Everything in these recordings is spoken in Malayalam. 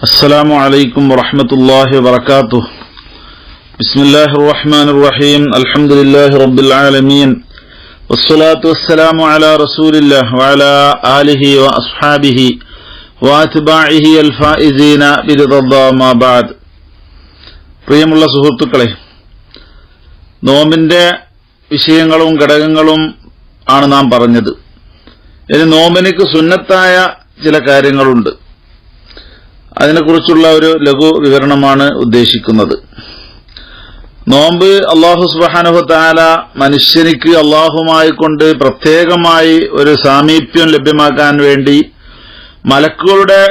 السلام عليكم ورحمة الله وبركاته. بسم الله الرحمن الرحيم. الحمد لله رب العالمين والصلاة والسلام على رسول الله وعلى آله وأصحابه وأتباعه الفائزين برضا الله ما بعد. പ്രിയമുള്ള സുഹൃത്തുക്കളെ, നോമ്പിന്റെ വിഷയങ്ങളും ഘടകങ്ങളും ആണ് നാം പറഞ്ഞത്. ഇനി നോമ്പിനേക്ക് സുന്നത്തായ ചില കാര്യങ്ങളുണ്ട്. അതിനെക്കുറിച്ചുള്ള ഒരു ലഘു വിവരണമാണ് ഉദ്ദേശിക്കുന്നത്. നോമ്പ് അല്ലാഹു സുബ്ഹാനഹു വ തആല മനുഷ്യനിക്ക് അല്ലാഹുമായി കൊണ്ട് പ്രത്യേകമായി ഒരു സാമീപ്യം ലഭ്യമാക്കാൻ വേണ്ടി മലക്കുകളുടെ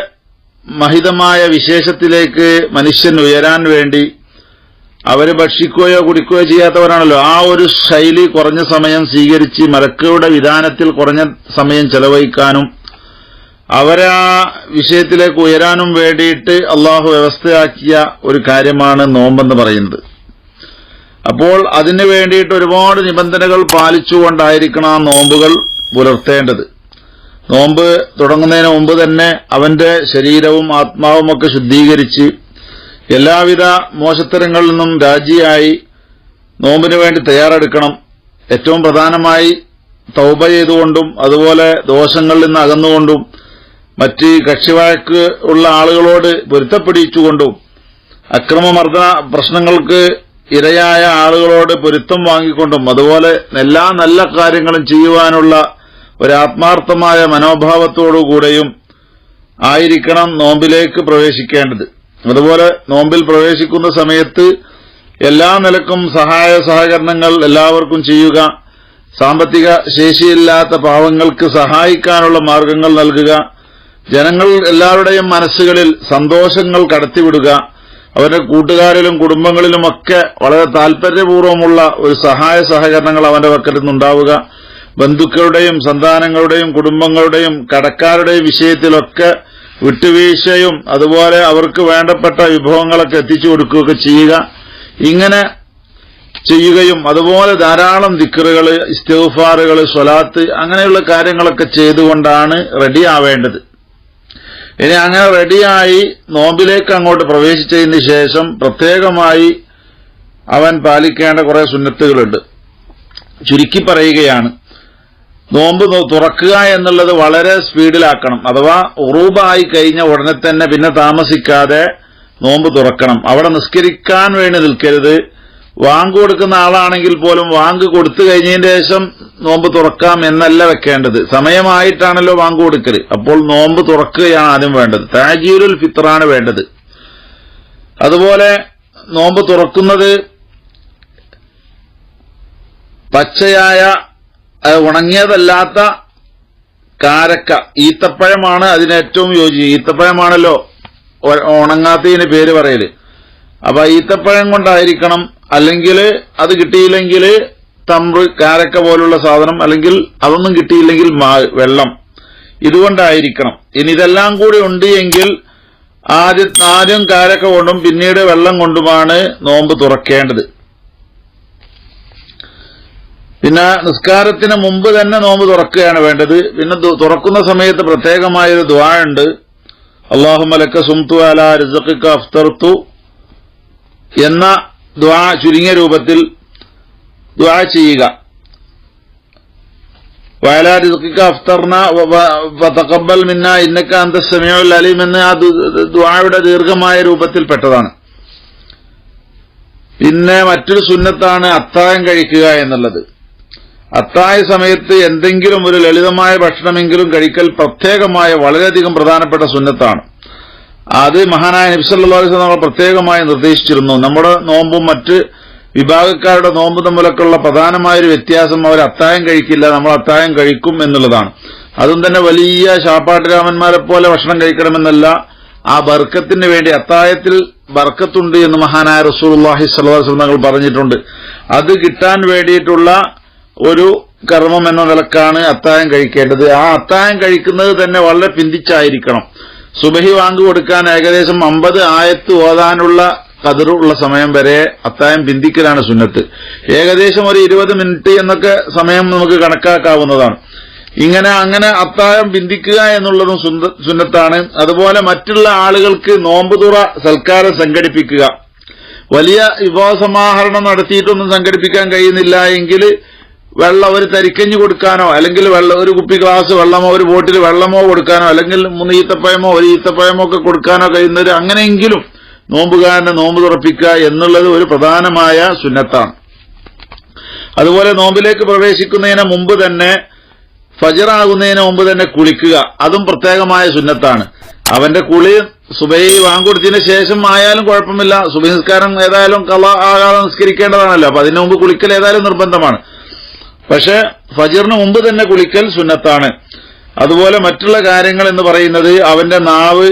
മഹിതമായ വിശേഷത്തിലേക്ക് മനുഷ്യൻ ഉയരാൻ വേണ്ടി, അവര് ഭക്ഷിക്കുകയോ കുടിക്കുകയോ ചെയ്യാത്തവരാണല്ലോ, ആ ഒരു ശൈലി കുറഞ്ഞ സമയം സ്വീകരിച്ച് മലക്കുകളുടെ വിധാനത്തിൽ കുറഞ്ഞ സമയം ചെലവഴിക്കാനും അവരെ ആ വിഷയത്തിലേക്ക് ഉയരാനും വേണ്ടിയിട്ട് അള്ളാഹു വ്യവസ്ഥയാക്കിയ ഒരു കാര്യമാണ് നോമ്പെന്ന് പറയുന്നത്. അപ്പോൾ അതിനു വേണ്ടിയിട്ട് ഒരുപാട് നിബന്ധനകൾ പാലിച്ചുകൊണ്ടായിരിക്കണം ആ നോമ്പുകൾ പുലർത്തേണ്ടത്. നോമ്പ് തുടങ്ങുന്നതിന് മുമ്പ് തന്നെ അവന്റെ ശരീരവും ആത്മാവും ഒക്കെ ശുദ്ധീകരിച്ച് എല്ലാവിധ മോശത്തരങ്ങളിൽ നിന്നും രാജിയായി നോമ്പിന് വേണ്ടി തയ്യാറെടുക്കണം. ഏറ്റവും പ്രധാനമായി തൗബ ചെയ്തുകൊണ്ടും അതുപോലെ ദോഷങ്ങളിൽ നിന്ന് അകന്നുകൊണ്ടും മറ്റ് കക്ഷിവഴക്ക് ഉള്ള ആളുകളോട് പൊരുത്തപ്പെടിച്ചുകൊണ്ടും അക്രമമർദ്ദന പ്രശ്നങ്ങൾക്ക് ഇരയായ ആളുകളോട് പൊരുത്തം വാങ്ങിക്കൊണ്ടും അതുപോലെ എല്ലാ നല്ല കാര്യങ്ങളും ചെയ്യുവാനുള്ള ഒരു ആത്മാർത്ഥമായ മനോഭാവത്തോടുകൂടെയും ആയിരിക്കണം നോമ്പിലേക്ക് പ്രവേശിക്കേണ്ടത്. അതുപോലെ നോമ്പിൽ പ്രവേശിക്കുന്ന സമയത്ത് എല്ലാ നിലക്കും സഹായ സഹകരണങ്ങൾ എല്ലാവർക്കും ചെയ്യുക, സാമ്പത്തിക ശേഷിയില്ലാത്ത പാവങ്ങൾക്ക് സഹായിക്കാനുള്ള മാർഗങ്ങൾ നൽകുക, ജനങ്ങൾ എല്ലാവരുടെയും മനസ്സുകളിൽ സന്തോഷങ്ങൾ കടത്തിവിടുക, അവരുടെ കൂട്ടുകാരിലും കുടുംബങ്ങളിലുമൊക്കെ വളരെ താൽപര്യപൂർവ്വമുള്ള ഒരു സഹായ സഹകരണങ്ങൾ അവന്റെ പക്കൽ നിന്നുണ്ടാവുക, ബന്ധുക്കളുടെയും സന്താനങ്ങളുടെയും കുടുംബങ്ങളുടെയും കടക്കാരുടെയും വിഷയത്തിലൊക്കെ വിട്ടുവീഴ്ചയും അതുപോലെ അവർക്ക് വേണ്ടപ്പെട്ട വിഭവങ്ങളൊക്കെ എത്തിച്ചു കൊടുക്കുകയൊക്കെ ചെയ്യുക. ഇങ്ങനെ ചെയ്യുകയും അതുപോലെ ധാരാളം ദിക്റുകൾ, ഇസ്തിഗ്ഫാറുകൾ, സ്വലാത്ത് അങ്ങനെയുള്ള കാര്യങ്ങളൊക്കെ ചെയ്തുകൊണ്ടാണ് റെഡിയാവേണ്ടത്. ഇനി അങ്ങനെ റെഡിയായി നോമ്പിലേക്ക് അങ്ങോട്ട് പ്രവേശിച്ചതിന് ശേഷം പ്രത്യേകമായി അവൻ പാലിക്കേണ്ട കുറെ സുന്നത്തുകളുണ്ട്. ചുരുക്കി പറയുകയാണ്, നോമ്പ് തുറക്കുക എന്നുള്ളത് വളരെ സ്പീഡിലാക്കണം. അഥവാ ഉറൂബായി കഴിഞ്ഞ ഉടനെ തന്നെ പിന്നെ താമസിക്കാതെ നോമ്പ് തുറക്കണം. അവിടെ നിസ്കരിക്കാൻ വേണ്ടി നിൽക്കരുത്. വാങ്ക് കൊടുക്കുന്ന ആളാണെങ്കിൽ പോലും വാങ്ക് കൊടുത്തു കഴിഞ്ഞതിന് ശേഷം നോമ്പ് തുറക്കാം എന്നല്ല വെക്കേണ്ടത്. സമയമായിട്ടാണല്ലോ വാങ്ക് കൊടുക്കല്. അപ്പോൾ നോമ്പ് തുറക്കുകയാണ് ആദ്യം വേണ്ടത്. താജീലുൽ ഫിത്റാണ് വേണ്ടത്. അതുപോലെ നോമ്പ് തുറക്കുന്നത് പച്ചയായ ഉണങ്ങിയതല്ലാത്ത കാരക്ക, ഈത്തപ്പഴമാണ് അതിനേറ്റവും ഈത്തപ്പഴമാണല്ലോ ഉണങ്ങാത്തതിന് പേര് പറയല്. അപ്പൊ ഈത്തപ്പഴം കൊണ്ടായിരിക്കണം. അല്ലെങ്കിൽ അത് കിട്ടിയില്ലെങ്കിൽ തമ്പ്, കാരക്ക പോലുള്ള സാധനം, അല്ലെങ്കിൽ അതൊന്നും കിട്ടിയില്ലെങ്കിൽ വെള്ളം, ഇതുകൊണ്ടായിരിക്കണം. ഇനി ഇതെല്ലാം കൂടി ഉണ്ട് എങ്കിൽ ആദ്യം കാരക്ക കൊണ്ടും പിന്നീട് വെള്ളം കൊണ്ടുമാണ് നോമ്പ് തുറക്കേണ്ടത്. പിന്നെ നിസ്കാരത്തിന് മുമ്പ് തന്നെ നോമ്പ് തുറക്കുകയാണ് വേണ്ടത്. പിന്നെ തുറക്കുന്ന സമയത്ത് പ്രത്യേകമായൊരു ദുആ ഉണ്ട്. അല്ലാഹുമ്മ ലക സുംതു അലാ റിസ്ഖിക അഫ്തർതു എന്ന ദുആ ചുരുങ്ങിയ രൂപത്തിൽ ദുആ ചെയ്യുക. വഅലാ റിസ്ഖിക അഫ്തർന വതഖബ്ബൽ മിന്നാ ഇന്നക അൻതസ് സമീഉൽ അലീം എന്ന ആ ദുആയുടെ ദീർഘമായ രൂപത്തിൽപ്പെട്ടതാണ്. പിന്നെ മറ്റൊരു സുന്നത്താണ് അത്താഴം കഴിക്കുക എന്നുള്ളത്. അത്താഴ സമയത്ത് എന്തെങ്കിലും ഒരു ലളിതമായ ഭക്ഷണമെങ്കിലും കഴിക്കൽ പ്രത്യേകമായ വളരെയധികം പ്രധാനപ്പെട്ട സുന്നത്താണ്. അത് മഹാനായ നബി സല്ലല്ലാഹു അലൈഹി വസല്ലം പ്രത്യേകമായി നിർദ്ദേശിച്ചിരുന്നു. നമ്മുടെ നോമ്പും മറ്റ് വിഭാഗക്കാരുടെ നോമ്പ് തമ്മിലൊക്കെയുള്ള പ്രധാനമായൊരു വ്യത്യാസം അവർ അത്താഴം കഴിക്കില്ല, നമ്മൾ അത്താഴം കഴിക്കും എന്നുള്ളതാണ്. അതും തന്നെ വലിയ ശാപ്പാട്ടുരാമന്മാരെ പോലെ ഭക്ഷണം കഴിക്കണമെന്നല്ല, ആ ബർക്കത്തിന് വേണ്ടി. അത്താഴത്തിൽ ബർക്കത്തുണ്ട് എന്ന് മഹാനായ റസൂലുള്ളാഹി സ്വല്ലല്ലാഹു അലൈഹി വസല്ലം തങ്ങൾ പറഞ്ഞിട്ടുണ്ട്. അത് കിട്ടാൻ വേണ്ടിയിട്ടുള്ള ഒരു കർമ്മം എന്ന നിലക്കാണ് അത്താഴം കഴിക്കേണ്ടത്. ആ അത്താഴം കഴിക്കുന്നത് തന്നെ വളരെ പിന്തിച്ചായിരിക്കണം. സുബഹി വാങ്ക് കൊടുക്കാൻ ഏകദേശം 50 ആയത്ത് ഓതാനുള്ള ഖദറുള്ള സമയം വരെ അത്താഴം പിന്തിക്കലാണ് സുന്നത്ത്. ഏകദേശം ഒരു 20 മിനിറ്റ് എന്നൊക്കെ സമയം നമുക്ക് കണക്കാക്കാവുന്നതാണ്. അങ്ങനെ അത്താഴം ബിന്ദിക്കുക എന്നുള്ളതും സുന്നത്താണ്. അതുപോലെ മറ്റുള്ള ആളുകൾക്ക് നോമ്പുതുറ സൽക്കാരം സംഘടിപ്പിക്കുക. വലിയ വിഭവസമാഹരണം നടത്തിയിട്ടൊന്നും സംഘടിപ്പിക്കാൻ കഴിയുന്നില്ല എങ്കിൽ വെള്ളം ഒരു തരിക്കഞ്ഞു കൊടുക്കാനോ, അല്ലെങ്കിൽ ഒരു കുപ്പി ഗ്ലാസ് വെള്ളമോ ഒരു ബോട്ടിൽ വെള്ളമോ കൊടുക്കാനോ, അല്ലെങ്കിൽ 3 ഈത്തപ്പഴമോ ഒരു ഈത്തപ്പഴമോ ഒക്കെ കൊടുക്കാനോ കഴിയുന്നവർ അങ്ങനെയെങ്കിലും നോമ്പുകാരനെ നോമ്പ് തുറപ്പിക്കുക എന്നുള്ളത് ഒരു പ്രധാനമായ സുന്നത്താണ്. അതുപോലെ നോമ്പിലേക്ക് പ്രവേശിക്കുന്നതിന് മുമ്പ് തന്നെ, ഫജ്റാകുന്നതിന് മുമ്പ് തന്നെ കുളിക്കുക, അതും പ്രത്യേകമായ സുന്നത്താണ്. അവന്റെ കുളി സുബഹി വാങ്കൊടുത്തതിന് ശേഷം ആയാലും കുഴപ്പമില്ല. സുബഹി നിസ്കാരം ഏതായാലും ഖളാ ആകാതെ നിസ്കരിക്കേണ്ടതാണല്ലോ, അപ്പൊ അതിനു മുമ്പ് കുളിക്കൽ ഏതായാലും നിർബന്ധമാണ്. പക്ഷെ ഫജ്റിന് മുമ്പ് തന്നെ കുളിക്കൽ സുന്നത്താണ്. അതുപോലെ മറ്റുള്ള കാര്യങ്ങൾ എന്ന് പറയുന്നത് അവന്റെ നാവ്,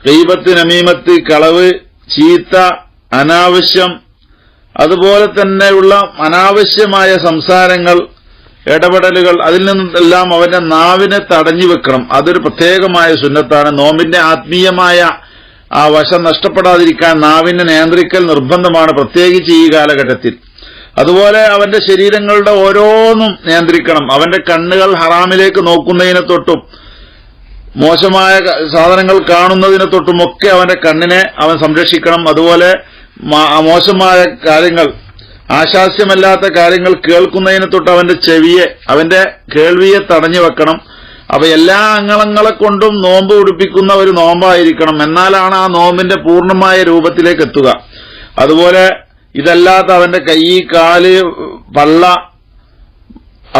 ഗീബത്ത്, നമീമത്ത്, കളവ്, ചീത്ത, അനാവശ്യം, അതുപോലെ തന്നെയുള്ള അനാവശ്യമായ സംസാരങ്ങൾ, ഇടപെടലുകൾ, അതിൽ നിന്നെല്ലാം അവന്റെ നാവിനെ തടഞ്ഞു വെക്കണം. അതൊരു പ്രത്യേകമായ സുന്നത്താണ്. നോമ്പിന്റെ ആത്മീയമായ ആ വശം നഷ്ടപ്പെടാതിരിക്കാൻ നാവിനെ നിയന്ത്രിക്കൽ നിർബന്ധമാണ്, പ്രത്യേകിച്ച് ഈ കാലഘട്ടത്തിൽ. അതുപോലെ അവന്റെ ശരീരങ്ങളുടെ ഓരോന്നും നിയന്ത്രിക്കണം. അവന്റെ കണ്ണുകൾ ഹറാമിലേക്ക് നോക്കുന്നതിനെ തൊട്ടും മോശമായ സാധനങ്ങൾ കാണുന്നതിനെ തൊട്ടുമൊക്കെ അവന്റെ കണ്ണിനെ അവൻ സംരക്ഷിക്കണം. അതുപോലെ മോശമായ കാര്യങ്ങൾ, ആശാസ്യമല്ലാത്ത കാര്യങ്ങൾ കേൾക്കുന്നതിനെ തൊട്ട് അവന്റെ ചെവിയെ, അവന്റെ കേൾവിയെ തടഞ്ഞു വെക്കണം. അപ്പൊ എല്ലാ അംഗങ്ങളെ കൊണ്ടും നോമ്പ് ഉടിപ്പിക്കുന്ന ഒരു നോമ്പായിരിക്കണം. എന്നാലാണ് ആ നോമ്പിന്റെ പൂർണ്ണമായ രൂപത്തിലേക്ക് എത്തുക. അതുപോലെ ഇതല്ലാത്ത അവന്റെ കൈ, കാല്, പള്ള,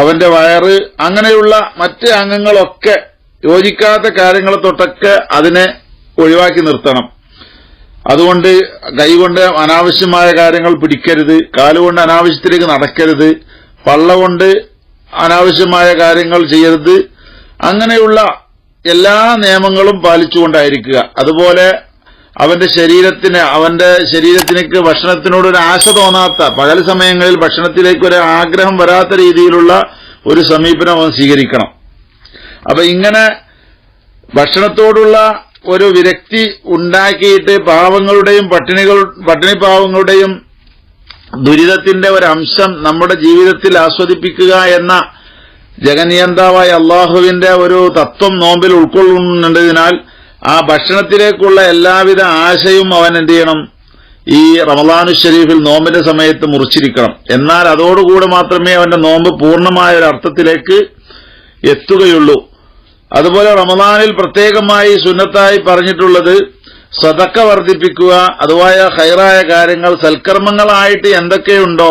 അവന്റെ വയറ്, അങ്ങനെയുള്ള മറ്റ് അംഗങ്ങളൊക്കെ യോജിക്കാത്ത കാര്യങ്ങളെ തൊട്ടൊക്കെ അതിനെ ഒഴിവാക്കി നിർത്തണം. അതുകൊണ്ട് കൈകൊണ്ട് അനാവശ്യമായ കാര്യങ്ങൾ പിടിക്കരുത്, കാലുകൊണ്ട് അനാവശ്യത്തിലേക്ക് നടക്കരുത്, പള്ള കൊണ്ട് അനാവശ്യമായ കാര്യങ്ങൾ ചെയ്യരുത്. അങ്ങനെയുള്ള എല്ലാ നിയമങ്ങളും പാലിച്ചുകൊണ്ടായിരിക്കുക. അതുപോലെ അവന്റെ ശരീരത്തിലേക്ക് ഭക്ഷണത്തിനോടൊരു ആശ തോന്നാത്ത, പകൽ സമയങ്ങളിൽ ഭക്ഷണത്തിലേക്ക് ഒരു ആഗ്രഹം വരാത്ത രീതിയിലുള്ള ഒരു സമീപനം അവൻ സ്വീകരിക്കണം. അപ്പൊ ഇങ്ങനെ ഭക്ഷണത്തോടുള്ള ഒരു വിരക്തി ഉണ്ടാക്കിയിട്ട് പാവങ്ങളുടെയും പട്ടിണി പാവങ്ങളുടെയും ദുരിതത്തിന്റെ ഒരംശം നമ്മുടെ ജീവിതത്തിൽ ആസ്വദിപ്പിക്കുക എന്ന ജഗനിയന്താവായ അള്ളാഹുവിന്റെ ഒരു തത്വം നോമ്പിൽ ഉൾക്കൊള്ളുന്നതിനാൽ ആ ഭക്ഷണത്തിലേക്കുള്ള എല്ലാവിധ ആശയും അവൻ എന്ത് ചെയ്യണം, ഈ റമളാനു ശരീഫിൽ നോമ്പിന്റെ സമയത്ത് മുറിച്ചിരിക്കണം. എന്നാൽ അതോടുകൂടെ മാത്രമേ അവന്റെ നോമ്പ് പൂർണ്ണമായ ഒരു അർത്ഥത്തിലേക്ക് എത്തുകയുള്ളൂ. അതുപോലെ റമളാനിൽ പ്രത്യേകമായി സുന്നത്തായി പറഞ്ഞിട്ടുള്ളത് സദക്ക വർദ്ധിപ്പിക്കുക, അതുമായ ഖൈറായ കാര്യങ്ങൾ, സൽക്കർമ്മങ്ങളായിട്ട് എന്തൊക്കെയുണ്ടോ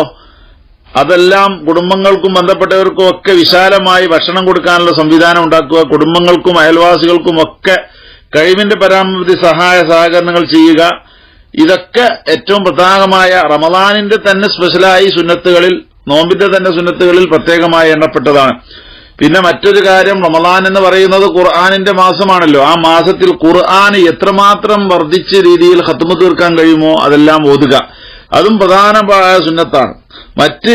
അതെല്ലാം കുടുംബങ്ങൾക്കും ബന്ധപ്പെട്ടവർക്കും ഒക്കെ വിശാലമായി ഭക്ഷണം കൊടുക്കാനുള്ള സംവിധാനം ഉണ്ടാക്കുക. കുടുംബങ്ങൾക്കും അയൽവാസികൾക്കും ഒക്കെ കഴിവിന്റെ പരമാവധി സഹായ സഹകരണങ്ങൾ ചെയ്യുക. ഇതൊക്കെ ഏറ്റവും പ്രധാനമായ റമളാനിന്റെ തന്നെ സ്പെഷ്യലായി സുന്നത്തുകളിൽ, നോമ്പിന്റെ തന്നെ സുന്നത്തുകളിൽ പ്രത്യേകമായി എണ്ണപ്പെട്ടതാണ്. പിന്നെ മറ്റൊരു കാര്യം, റമളാൻ എന്ന് പറയുന്നത് ഖുർആനിന്റെ മാസമാണല്ലോ. ആ മാസത്തിൽ ഖുർആൻ എത്രമാത്രം വർദ്ധിച്ച രീതിയിൽ ഖത്മ് തീർക്കാൻ കഴിയുമോ അതെല്ലാം ഓതുക, അതും പ്രധാനമായ സുന്നത്താണ്. മറ്റ്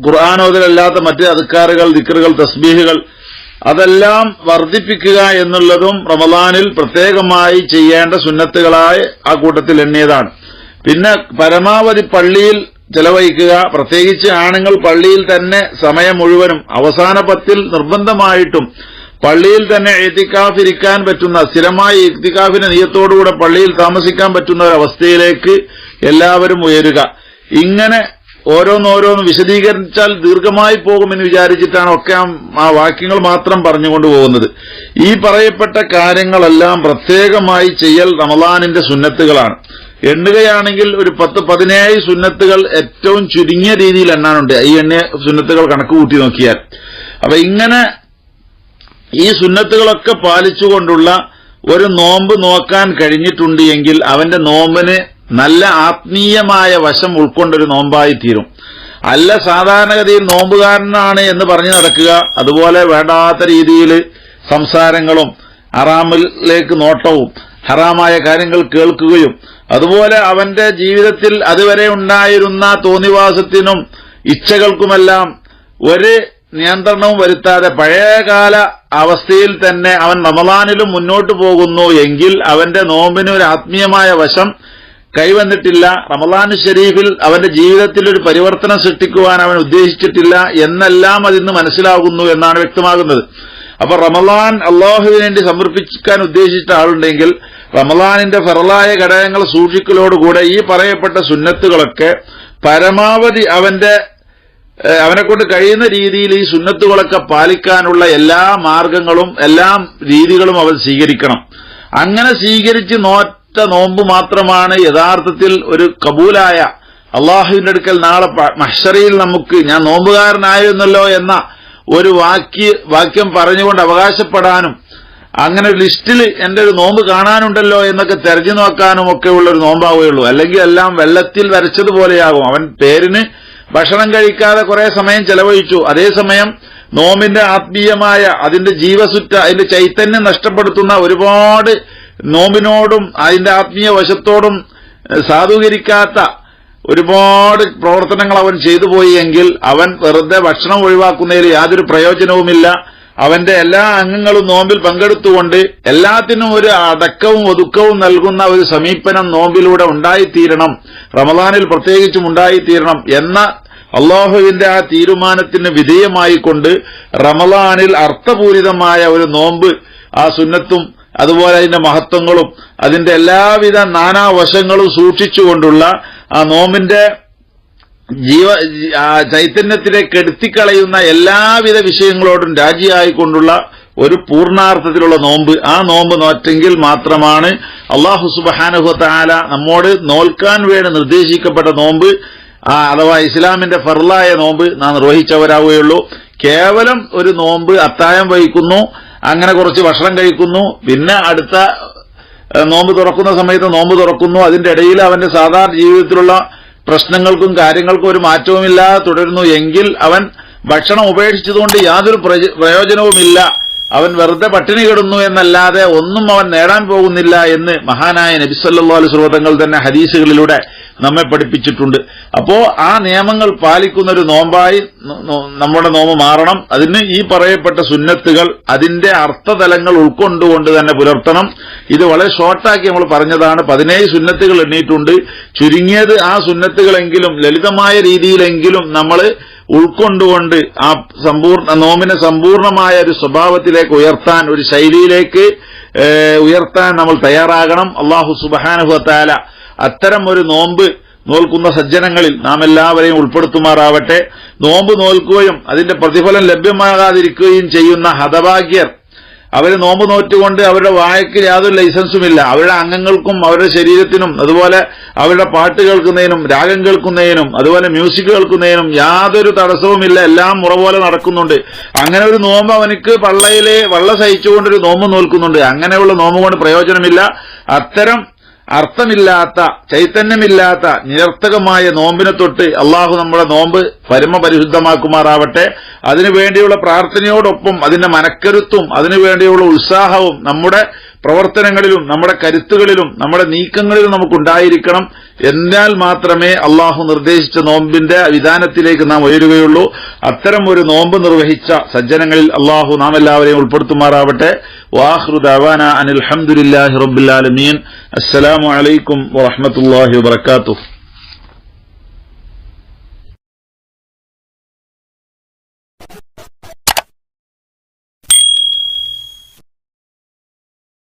ഖുർആൻ ഓതലല്ലാത്ത മറ്റ് അദ്കാറുകൾ, ദിക്റുകൾ, തസ്ബീഹുകൾ അതെല്ലാം വർദ്ധിപ്പിക്കുക എന്നുള്ളതും റമളാനിൽ പ്രത്യേകമായി ചെയ്യേണ്ട സുന്നത്തുകളായി ആ കൂട്ടത്തിൽ എണ്ണിയതാണ്. പിന്നെ പരമാവധി പള്ളിയിൽ ചെലവഴിക്കുക, പ്രത്യേകിച്ച് ആണുങ്ങൾ പള്ളിയിൽ തന്നെ സമയം മുഴുവനും, അവസാന 10 നിർബന്ധമായിട്ടും പള്ളിയിൽ തന്നെ ഇഅ്തികാഫ് ഇരിക്കാൻ പറ്റുന്ന, സ്ഥിരമായി ഇഅ്തികാഫിന്റെ നിയത്തോടുകൂടെ പള്ളിയിൽ താമസിക്കാൻ പറ്റുന്ന ഒരവസ്ഥയിലേക്ക് എല്ലാവരും ഉയരുക. ഇങ്ങനെ ഓരോന്നോരോന്ന് വിശദീകരിച്ചാൽ ദീർഘമായി പോകുമെന്ന് വിചാരിച്ചിട്ടാണ് ഒക്കെ ആ വാക്യങ്ങൾ മാത്രം പറഞ്ഞുകൊണ്ട് പോകുന്നത്. ഈ പറയപ്പെട്ട കാര്യങ്ങളെല്ലാം പ്രത്യേകമായി ചെയ്യൽ റമളാനിന്റെ സുന്നത്തുകളാണ്. എണ്ണുകയാണെങ്കിൽ ഒരു 10-17 സുന്നത്തുകൾ ഏറ്റവും ചുരുങ്ങിയ രീതിയിൽ എണ്ണാനുണ്ട്, ഈ എണ്ണിയ സുന്നത്തുകൾ കണക്ക് കൂട്ടി നോക്കിയാൽ. അപ്പൊ ഇങ്ങനെ ഈ സുന്നത്തുകളൊക്കെ പാലിച്ചുകൊണ്ടുള്ള ഒരു നോമ്പ് നോക്കാൻ കഴിഞ്ഞിട്ടുണ്ട് എങ്കിൽ അവന്റെ നോമ്പിന് നല്ല ആത്മീയമായ വശം ഉൾക്കൊണ്ടൊരു നോമ്പായി തീരും. അല്ല സാധാരണഗതിയിൽ നോമ്പുകാരനാണ് എന്ന് പറഞ്ഞു നടക്കുക, അതുപോലെ വേണ്ടാത്ത രീതിയിൽ സംസാരങ്ങളും ഹറാമിലേക്ക് നോട്ടവും ഹറാമായ കാര്യങ്ങൾ കേൾക്കുകയും, അതുപോലെ അവന്റെ ജീവിതത്തിൽ അതുവരെ ഉണ്ടായിരുന്ന തോന്നിവാസത്തിനും ഇച്ഛകൾക്കുമെല്ലാം ഒരു നിയന്ത്രണവും വരുത്താതെ പഴയകാല അവസ്ഥയിൽ തന്നെ അവൻ റമളാനിലും മുന്നോട്ടു പോകുന്നു എങ്കിൽ അവന്റെ നോമ്പിന് ഒരു ആത്മീയമായ വശം കൈവന്നിട്ടില്ല, റമളാൻ ഷരീഫിൽ അവന്റെ ജീവിതത്തിൽ ഒരു പരിവർത്തനം സൃഷ്ടിക്കുവാൻ അവൻ ഉദ്ദേശിച്ചിട്ടില്ല എന്നെല്ലാം അതിന്ന് മനസ്സിലാകുന്നു എന്നാണ് വ്യക്തമാകുന്നത്. അപ്പൊ റമളാൻ അള്ളാഹുവിന് വേണ്ടി സമർപ്പിക്കാൻ ഉദ്ദേശിച്ച ആളുണ്ടെങ്കിൽ റമളാനിന്റെ ഫറലായ ഘടകങ്ങൾ സൂക്ഷിക്കലോടുകൂടെ ഈ പറയപ്പെട്ട സുന്നത്തുകളൊക്കെ പരമാവധി അവനെക്കൊണ്ട് കഴിയുന്ന രീതിയിൽ ഈ സുന്നത്തുകളൊക്കെ പാലിക്കാനുള്ള എല്ലാ മാർഗങ്ങളും എല്ലാ രീതികളും അവൻ സ്വീകരിക്കണം. അങ്ങനെ സ്വീകരിച്ച് നോറ്റ നോമ്പ് മാത്രമാണ് യഥാർത്ഥത്തിൽ ഒരു കബൂലായ അള്ളാഹുവിന്റെ അടുക്കൽ നാളെ മഹ്ശറിൽ നമുക്ക് ഞാൻ നോമ്പുകാരനായിരുന്നല്ലോ എന്ന ഒരു വാക്യം പറഞ്ഞുകൊണ്ട് അവകാശപ്പെടാനും അങ്ങനെ ഒരു ലിസ്റ്റിൽ എന്റെ ഒരു നോമ്പ് കാണാനുണ്ടല്ലോ എന്നൊക്കെ തെരഞ്ഞു നോക്കാനും ഒക്കെ ഉള്ള ഒരു നോമ്പാവുകയുള്ളൂ. അല്ലെങ്കിൽ എല്ലാം വെള്ളത്തിൽ വരച്ചതുപോലെയാകും. അവൻ പേരിന് ഭക്ഷണം കഴിക്കാതെ കുറെ സമയം ചെലവഴിച്ചു, അതേസമയം നോമ്പിന്റെ ആത്മീയമായ അതിന്റെ ജീവസുറ്റ അതിന്റെ ചൈതന്യം നഷ്ടപ്പെടുത്തുന്ന ഒരുപാട് നോമ്പിനോടും അതിന്റെ ആത്മീയ വശത്തോടും സാധൂകരിക്കാത്ത ഒരുപാട് പ്രവർത്തനങ്ങൾ അവൻ ചെയ്തു പോയി എങ്കിൽ അവൻ വെറുതെ ഭക്ഷണം ഒഴിവാക്കുന്നതിൽ യാതൊരു പ്രയോജനവുമില്ല. അവന്റെ എല്ലാ അംഗങ്ങളും നോമ്പിൽ പങ്കെടുത്തുകൊണ്ട് എല്ലാത്തിനും ഒരു അടക്കവും ഒതുക്കവും നൽകുന്ന ഒരു സമീപനം നോമ്പിലൂടെ ഉണ്ടായിത്തീരണം, റമളാനിൽ പ്രത്യേകിച്ചും ഉണ്ടായിത്തീരണം എന്ന അള്ളാഹുവിന്റെ ആ തീരുമാനത്തിന് വിധേയമായിക്കൊണ്ട് റമളാനിൽ അർത്ഥപൂരിതമായ ഒരു നോമ്പ് ആ സുന്നത്തും അതുപോലെ അതിന്റെ മഹത്വങ്ങളും അതിന്റെ എല്ലാവിധ നാനാവശങ്ങളും സൂക്ഷിച്ചുകൊണ്ടുള്ള ആ നോമ്പിന്റെ ചൈതന്യത്തിലേക്ക് എടുത്തിക്കളയുന്ന എല്ലാവിധ വിഷയങ്ങളോടും രാജിയായിക്കൊണ്ടുള്ള ഒരു പൂർണ്ണാർത്ഥത്തിലുള്ള നോമ്പ്, ആ നോമ്പ് നോറ്റെങ്കിൽ മാത്രമാണ് അല്ലാഹു സുബ്ഹാനഹു വ തആല നമ്മോട് നോൽക്കാൻ വേണ്ടി നിർദ്ദേശിക്കപ്പെട്ട നോമ്പ് അഥവാ ഇസ്ലാമിന്റെ ഫർളായ നോമ്പ് നാം നിർവഹിച്ചവരാവുകയുള്ളൂ. കേവലം ഒരു നോമ്പ് അത്താഴം വഹിക്കുന്നു, അങ്ങനെ കുറച്ച് ഭക്ഷണം കഴിക്കുന്നു, പിന്നെ അടുത്ത നോമ്പ് തുറക്കുന്ന സമയത്ത് നോമ്പ് തുറക്കുന്നു, അതിന്റെ ഇടയിൽ അവന്റെ സാധാരണ ജീവിതത്തിലുള്ള പ്രശ്നങ്ങൾക്കും കാര്യങ്ങൾക്കും ഒരു മാറ്റവുമില്ലാതെ തുടരുന്നു എങ്കിൽ അവൻ ഭക്ഷണം ഉപേക്ഷിച്ചതുകൊണ്ട് യാതൊരു പ്രയോജനവുമില്ല, അവൻ വെറുതെ പട്ടിണി കിടന്നു എന്നല്ലാതെ ഒന്നും അവൻ നേടാൻ പോകുന്നില്ല എന്ന് മഹാനായ നബി സല്ലല്ലാഹു അലൈഹി വസല്ലം തങ്ങൾ തന്നെ ഹദീസുകളിലൂടെ നമ്മെ പഠിപ്പിച്ചിട്ടുണ്ട്. അപ്പോ ആ നിയമങ്ങൾ പാലിക്കുന്ന ഒരു നോമ്പായി നമ്മുടെ നോമ്പ് മാറണം. അതിന് ഈ പറയപ്പെട്ട സുന്നത്തുകൾ അതിന്റെ അർത്ഥതലങ്ങൾ ഉൾക്കൊണ്ടുകൊണ്ട് തന്നെ പുലർത്തണം. ഇത് വളരെ ഷോർട്ടാക്കി നമ്മൾ പറഞ്ഞതാണ്. 17 സുന്നത്തുകൾ എണ്ണിയിട്ടുണ്ട്. ചുരുങ്ങിയത് ആ സുന്നത്തുകളെങ്കിലും ലളിതമായ രീതിയിലെങ്കിലും നമ്മൾ ഉൾക്കൊണ്ടുകൊണ്ട് ആ നോമ്പിനെ സമ്പൂർണമായ ഒരു സ്വഭാവത്തിലേക്ക് ഉയർത്താൻ, ഒരു ശൈലിയിലേക്ക് ഉയർത്താൻ നമ്മൾ തയ്യാറാകണം. അല്ലാഹു സുബ്ഹാനഹു വ തആല അത്തരം ഒരു നോമ്പ് നോൽക്കുന്ന സജ്ജനങ്ങളിൽ നാം എല്ലാവരെയും ഉൾപ്പെടുത്തുമാറാവട്ടെ. നോമ്പ് നോൽക്കുകയും അതിന്റെ പ്രതിഫലം ലഭ്യമാകാതിരിക്കുകയും ചെയ്യുന്ന ഹതഭാഗ്യർ, അവര് നോമ്പ് നോറ്റുകൊണ്ട് അവരുടെ വായക്ക് യാതൊരു ലൈസൻസുമില്ല, അവരുടെ അംഗങ്ങൾക്കും അവരുടെ ശരീരത്തിനും അതുപോലെ അവരുടെ പാട്ട് കേൾക്കുന്നതിനും രാഗം കേൾക്കുന്നതിനും അതുപോലെ മ്യൂസിക് കേൾക്കുന്നതിനും യാതൊരു തടസ്സവുമില്ല, എല്ലാം മുറ പോലെ നടക്കുന്നുണ്ട്. അങ്ങനെ ഒരു നോമ്പ് അവനിക്ക് വള്ള സഹിച്ചുകൊണ്ടൊരു നോമ്പ് നോൽക്കുന്നുണ്ട്. അങ്ങനെയുള്ള നോമ്പ് കൊണ്ട് പ്രയോജനമില്ല. അത്തരം അർത്ഥമില്ലാത്ത ചൈതന്യമില്ലാത്ത നിരർത്ഥകമായ നോമ്പിനെ തൊട്ട് അള്ളാഹു നമ്മുടെ നോമ്പ് പരമപരിശുദ്ധമാക്കുമാറാവട്ടെ. അതിനുവേണ്ടിയുള്ള പ്രാർത്ഥനയോടൊപ്പം അതിന്റെ മനക്കരുത്തും അതിനുവേണ്ടിയുള്ള ഉത്സാഹവും നമ്മുടെ പ്രവർത്തനങ്ങളിലും നമ്മുടെ കരുത്തുകളിലും നമ്മുടെ നീക്കങ്ങളിലും നമുക്കുണ്ടായിരിക്കണം. എന്നാൽ മാത്രമേ അള്ളാഹു നിർദ്ദേശിച്ച നോമ്പിന്റെ വിധാനത്തിലേക്ക് നാം ഉയരുകയുള്ളൂ. അത്തരം ഒരു നോമ്പ് നിർവഹിച്ച സജ്ജനങ്ങളിൽ അള്ളാഹു നാം എല്ലാവരെയും ഉൾപ്പെടുത്തുമാറാവട്ടെ. വആഖിറു ദഅവാനാ അനിൽ ഹംദുലില്ലാഹി റബ്ബിൽ ആലമീൻ. അസ്സലാമു അലൈക്കും വറഹ്മത്തുള്ളാഹി വബറകാതുഹു.